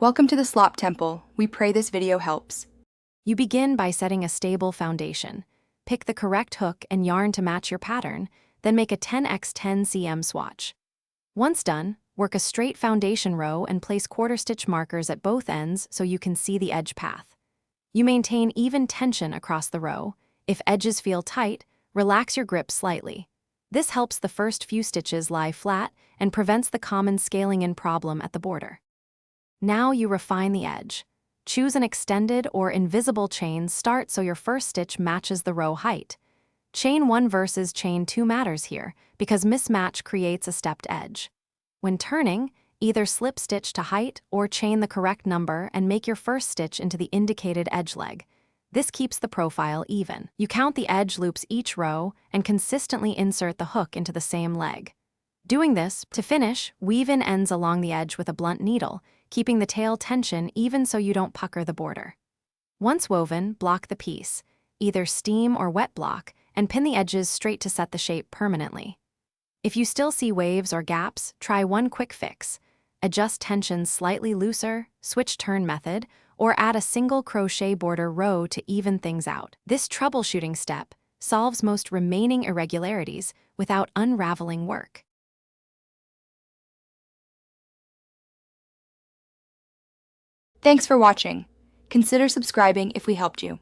Welcome to the Slop Temple. We pray this video helps. You begin by setting a stable foundation. Pick the correct hook and yarn to match your pattern, then make a 10x10 cm swatch. Once done, work a straight foundation row and place quarter-stitch markers at both ends so you can see the edge path. You maintain even tension across the row. If edges feel tight, relax your grip slightly. This helps the first few stitches lie flat and prevents the common scaling-in problem at the border. Now you refine the edge. Choose an extended or invisible chain. Start so your first stitch matches the row height. Chain 1 versus chain 2 matters here because mismatch creates a stepped edge. When turning, either slip stitch to height or chain the correct number and make your first stitch into the indicated edge leg. This keeps the profile even. You count the edge loops each row and consistently insert the hook into the same leg. Doing this, to finish, weave in ends along the edge with a blunt needle, keeping the tail tension even so you don't pucker the border. Once woven, block the piece, either steam or wet block, and pin the edges straight to set the shape permanently. If you still see waves or gaps, try one quick fix. Adjust tension slightly looser, switch turn method, or add a single crochet border row to even things out. This troubleshooting step solves most remaining irregularities without unraveling work. Thanks for watching. Consider subscribing if we helped you.